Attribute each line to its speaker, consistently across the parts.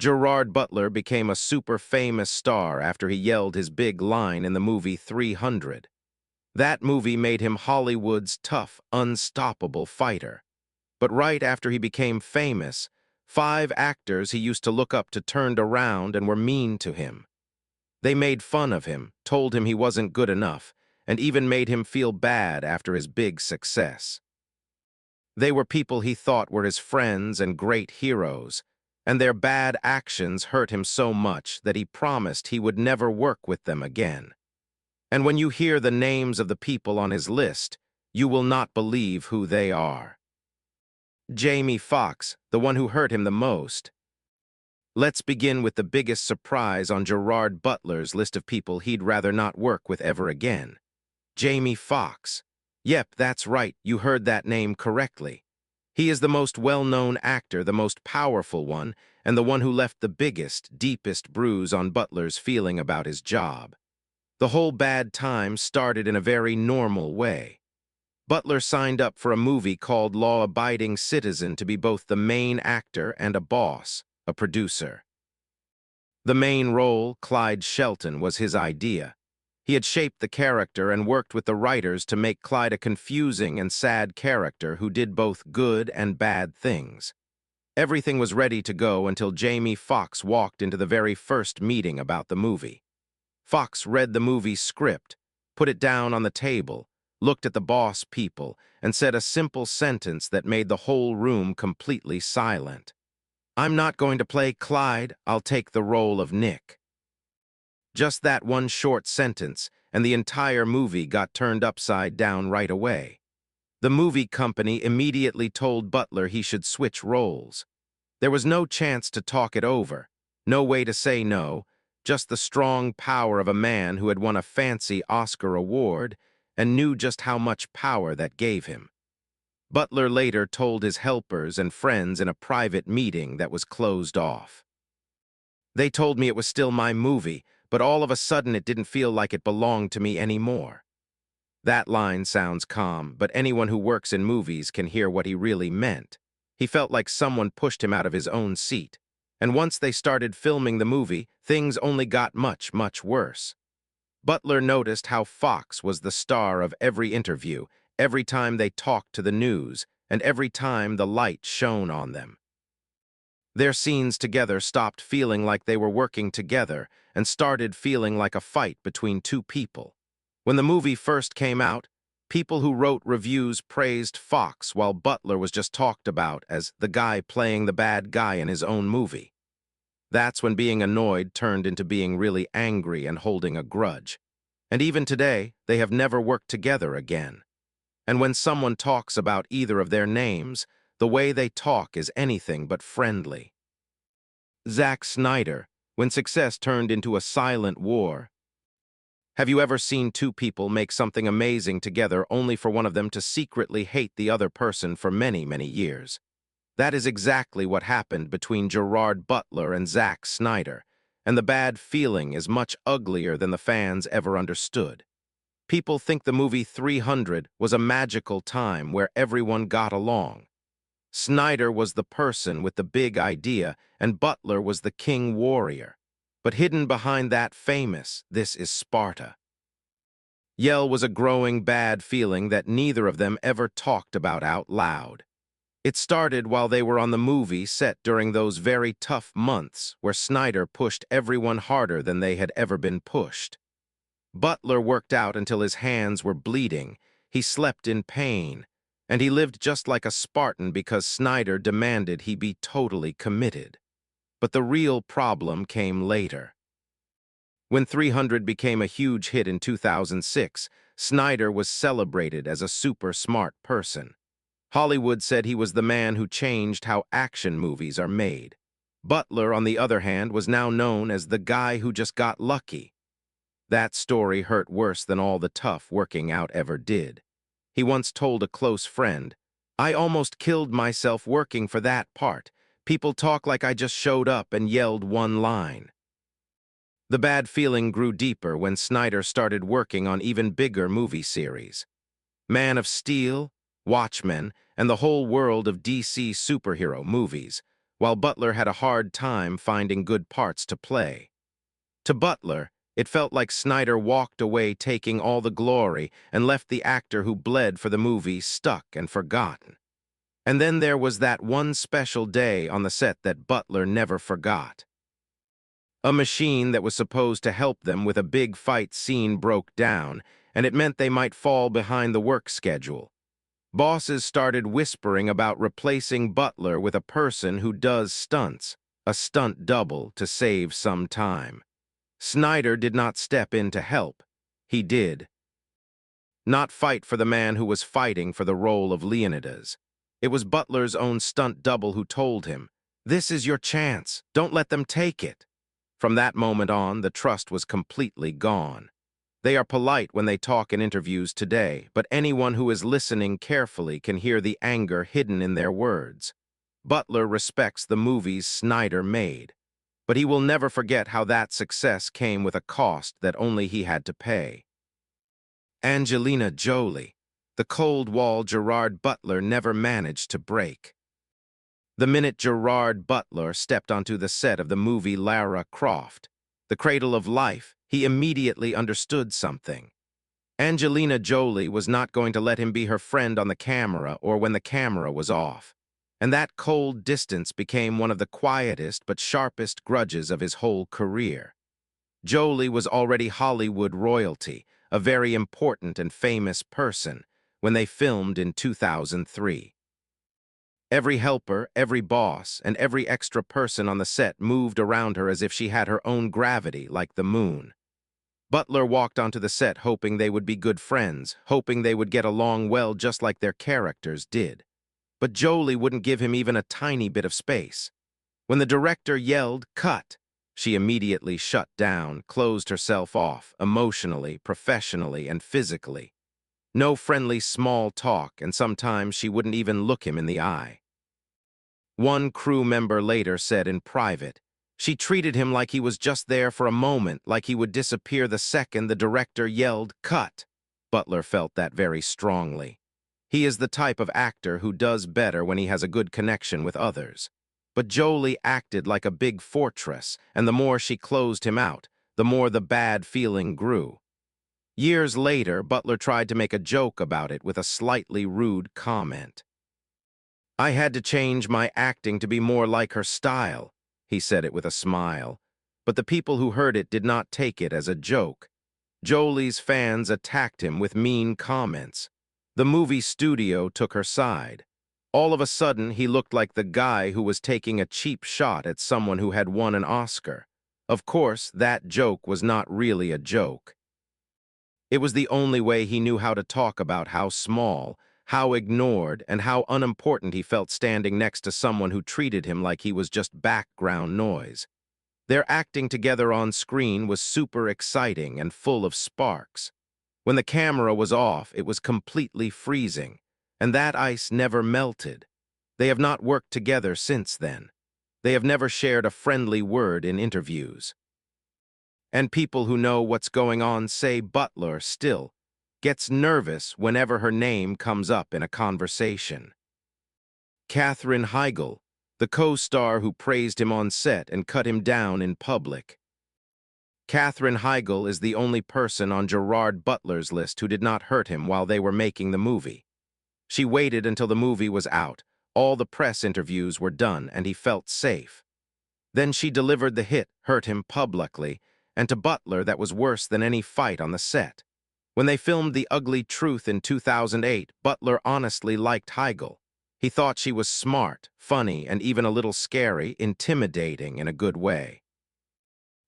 Speaker 1: Gerard Butler became a super famous star after he yelled his big line in the movie 300. That movie made him Hollywood's tough, unstoppable fighter. But right after he became famous, 5 actors he used to look up to turned around and were mean to him. They made fun of him, told him he wasn't good enough, and even made him feel bad after his big success. They were people he thought were his friends and great heroes, and their bad actions hurt him so much that he promised he would never work with them again. And when you hear the names of the people on his list, you will not believe who they are. Jamie Foxx, the one who hurt him the most. Let's begin with the biggest surprise on Gerard Butler's list of people he'd rather not work with ever again. Jamie Foxx. Yep, that's right, you heard that name correctly. He is the most well-known actor, the most powerful one, and the one who left the biggest, deepest bruise on Butler's feeling about his job. The whole bad time started in a very normal way. Butler signed up for a movie called Law-Abiding Citizen to be both the main actor and a boss, a producer. The main role, Clyde Shelton, was his idea. He had shaped the character and worked with the writers to make Clyde a confusing and sad character who did both good and bad things. Everything was ready to go until Jamie Foxx walked into the very first meeting about the movie. Foxx read the movie script, put it down on the table, looked at the boss people, and said a simple sentence that made the whole room completely silent. "I'm not going to play Clyde, I'll take the role of Nick." Just that one short sentence, and the entire movie got turned upside down right away. The movie company immediately told Butler he should switch roles. There was no chance to talk it over, no way to say no, just the strong power of a man who had won a fancy Oscar award and knew just how much power that gave him. Butler later told his helpers and friends in a private meeting that was closed off. "They told me it was still my movie, but all of a sudden it didn't feel like it belonged to me anymore." That line sounds calm, but anyone who works in movies can hear what he really meant. He felt like someone pushed him out of his own seat. And once they started filming the movie, things only got much, much worse. Butler noticed how Foxx was the star of every interview, every time they talked to the news, and every time the light shone on them. Their scenes together stopped feeling like they were working together and started feeling like a fight between two people. When the movie first came out, people who wrote reviews praised Foxx while Butler was just talked about as the guy playing the bad guy in his own movie. That's when being annoyed turned into being really angry and holding a grudge. And even today, they have never worked together again. And when someone talks about either of their names, the way they talk is anything but friendly. Zack Snyder, when success turned into a silent war. Have you ever seen two people make something amazing together only for one of them to secretly hate the other person for many, many years? That is exactly what happened between Gerard Butler and Zack Snyder, and the bad feeling is much uglier than the fans ever understood. People think the movie 300 was a magical time where everyone got along. Snyder was the person with the big idea, and Butler was the king warrior. But hidden behind that famous, "This is Sparta." Yell was a growing bad feeling that neither of them ever talked about out loud. It started while they were on the movie set during those very tough months where Snyder pushed everyone harder than they had ever been pushed. Butler worked out until his hands were bleeding, he slept in pain, and he lived just like a Spartan because Snyder demanded he be totally committed. But the real problem came later. When 300 became a huge hit in 2006, Snyder was celebrated as a super smart person. Hollywood said he was the man who changed how action movies are made. Butler, on the other hand, was now known as the guy who just got lucky. That story hurt worse than all the tough working out ever did. He once told a close friend, "I almost killed myself working for that part. People talk like I just showed up and yelled one line." The bad feeling grew deeper when Snyder started working on even bigger movie series. Man of Steel, Watchmen, and the whole world of DC superhero movies, while Butler had a hard time finding good parts to play. To Butler, it felt like Snyder walked away taking all the glory and left the actor who bled for the movie stuck and forgotten. And then there was that one special day on the set that Butler never forgot. A machine that was supposed to help them with a big fight scene broke down, and it meant they might fall behind the work schedule. Bosses started whispering about replacing Butler with a person who does stunts, a stunt double to save some time. Snyder did not step in to help. He did not fight for the man who was fighting for the role of Leonidas. It was Butler's own stunt double who told him, "This is your chance. Don't let them take it." From that moment on, the trust was completely gone. They are polite when they talk in interviews today, but anyone who is listening carefully can hear the anger hidden in their words. Butler respects the movies Snyder made, but he will never forget how that success came with a cost that only he had to pay. Angelina Jolie, the cold wall Gerard Butler never managed to break. The minute Gerard Butler stepped onto the set of the movie Lara Croft, The Cradle of Life, he immediately understood something. Angelina Jolie was not going to let him be her friend on the camera or when the camera was off. And that cold distance became one of the quietest but sharpest grudges of his whole career. Jolie was already Hollywood royalty, a very important and famous person, when they filmed in 2003. Every helper, every boss, and every extra person on the set moved around her as if she had her own gravity, like the moon. Butler walked onto the set hoping they would be good friends, hoping they would get along well just like their characters did. But Jolie wouldn't give him even a tiny bit of space. When the director yelled, "Cut!" she immediately shut down, closed herself off, emotionally, professionally, and physically. No friendly small talk, and sometimes she wouldn't even look him in the eye. One crew member later said in private, "She treated him like he was just there for a moment, like he would disappear the second the director yelled, 'Cut!'" Butler felt that very strongly. He is the type of actor who does better when he has a good connection with others. But Jolie acted like a big fortress, and the more she closed him out, the more the bad feeling grew. Years later, Butler tried to make a joke about it with a slightly rude comment. "I had to change my acting to be more like her style." He said it with a smile. But the people who heard it did not take it as a joke. Jolie's fans attacked him with mean comments. The movie studio took her side. All of a sudden, he looked like the guy who was taking a cheap shot at someone who had won an Oscar. Of course, that joke was not really a joke. It was the only way he knew how to talk about how small, how ignored, and how unimportant he felt standing next to someone who treated him like he was just background noise. Their acting together on screen was super exciting and full of sparks. When the camera was off, it was completely freezing, and that ice never melted. They have not worked together since then. They have never shared a friendly word in interviews. And people who know what's going on say Butler still gets nervous whenever her name comes up in a conversation. Katherine Heigl, the co-star who praised him on set and cut him down in public. Katherine Heigl is the only person on Gerard Butler's list who did not hurt him while they were making the movie. She waited until the movie was out, all the press interviews were done, and he felt safe. Then she delivered the hit, hurt him publicly, and to Butler that was worse than any fight on the set. When they filmed The Ugly Truth in 2008, Butler honestly liked Heigl. He thought she was smart, funny, and even a little scary, intimidating in a good way.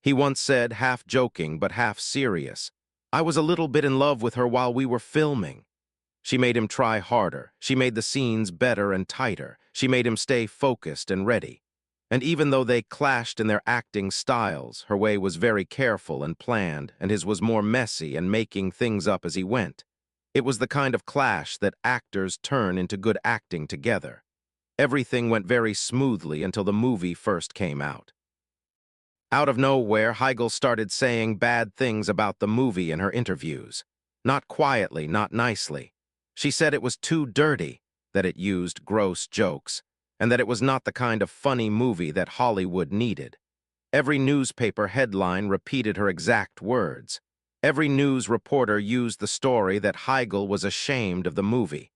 Speaker 1: He once said, half joking but half serious, "I was a little bit in love with her while we were filming." She made him try harder. She made the scenes better and tighter. She made him stay focused and ready. And even though they clashed in their acting styles, her way was very careful and planned, and his was more messy and making things up as he went. It was the kind of clash that actors turn into good acting together. Everything went very smoothly until the movie first came out. Out of nowhere, Heigl started saying bad things about the movie in her interviews. Not quietly, not nicely. She said it was too dirty, that it used gross jokes. and that it was not the kind of funny movie that Hollywood needed. Every newspaper headline repeated her exact words. Every news reporter used the story that Heigl was ashamed of the movie.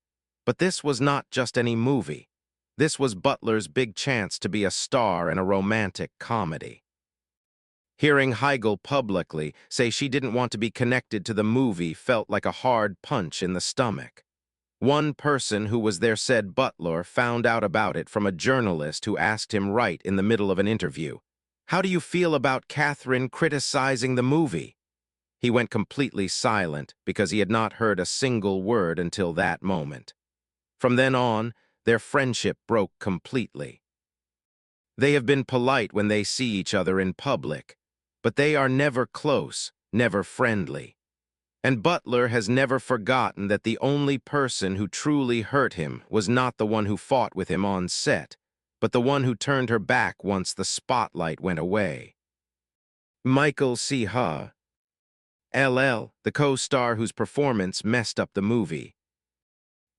Speaker 1: But this was not just any movie. This was Butler's big chance to be a star in a romantic comedy. Hearing Heigl publicly say she didn't want to be connected to the movie felt like a hard punch in the stomach. One person who was there said Butler found out about it from a journalist who asked him right in the middle of an interview, "How do you feel about Catherine criticizing the movie?" He went completely silent because he had not heard a single word until that moment. From then on, their friendship broke completely. They have been polite when they see each other in public, but they are never close, never friendly. And Butler has never forgotten that the only person who truly hurt him was not the one who fought with him on set, but the one who turned her back once the spotlight went away. Michael C. Hall, LL, the co-star whose performance messed up the movie.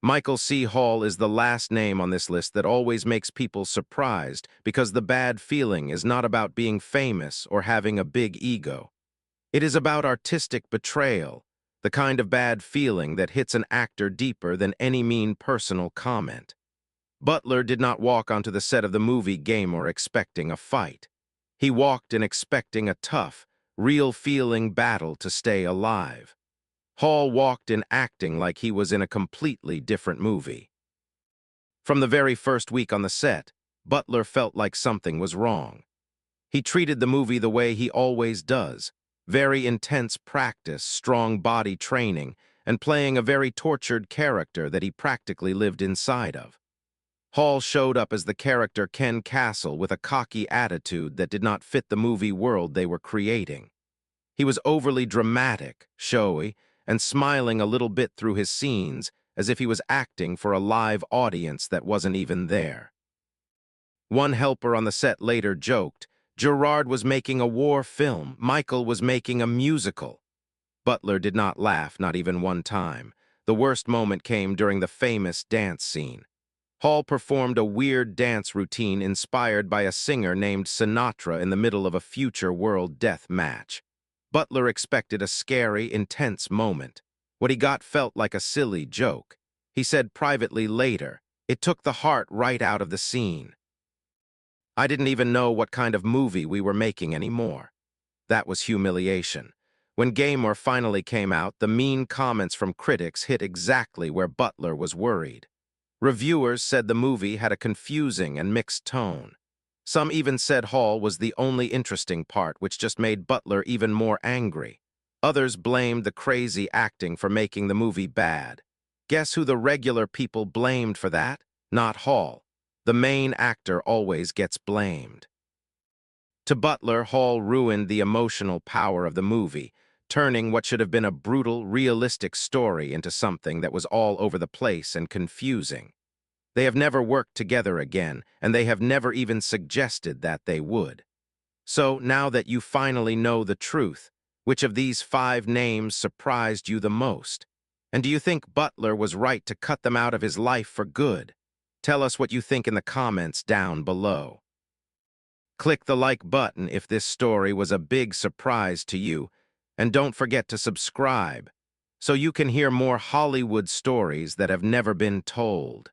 Speaker 1: Michael C. Hall is the last name on this list that always makes people surprised because the bad feeling is not about being famous or having a big ego. It is about artistic betrayal, the kind of bad feeling that hits an actor deeper than any mean personal comment. Butler did not walk onto the set of the movie Gamer expecting a fight. He walked in expecting a tough, real-feeling battle to stay alive. Hall walked in acting like he was in a completely different movie. From the very first week on the set, Butler felt like something was wrong. He treated the movie the way he always does, very intense practice, strong body training, and playing a very tortured character that he practically lived inside of. Hall showed up as the character Ken Castle with a cocky attitude that did not fit the movie world they were creating. He was overly dramatic, showy, and smiling a little bit through his scenes as if he was acting for a live audience that wasn't even there. One helper on the set later joked, Gerard was making a war film, Michael was making a musical. Butler did not laugh, not even one time. The worst moment came during the famous dance scene. Hall performed a weird dance routine inspired by a singer named Sinatra in the middle of a future world death match. Butler expected a scary, intense moment. What he got felt like a silly joke. He said privately later, "It took the heart right out of the scene. I didn't even know what kind of movie we were making anymore." That was humiliation. When Gamer finally came out, the mean comments from critics hit exactly where Butler was worried. Reviewers said the movie had a confusing and mixed tone. Some even said Hall was the only interesting part, which just made Butler even more angry. Others blamed the crazy acting for making the movie bad. Guess who the regular people blamed for that? Not Hall. The main actor always gets blamed. To Butler, Hall ruined the emotional power of the movie, turning what should have been a brutal, realistic story into something that was all over the place and confusing. They have never worked together again, and they have never even suggested that they would. So, now that you finally know the truth, which of these 5 names surprised you the most? And do you think Butler was right to cut them out of his life for good? Tell us what you think in the comments down below. Click the like button if this story was a big surprise to you, and don't forget to subscribe so you can hear more Hollywood stories that have never been told.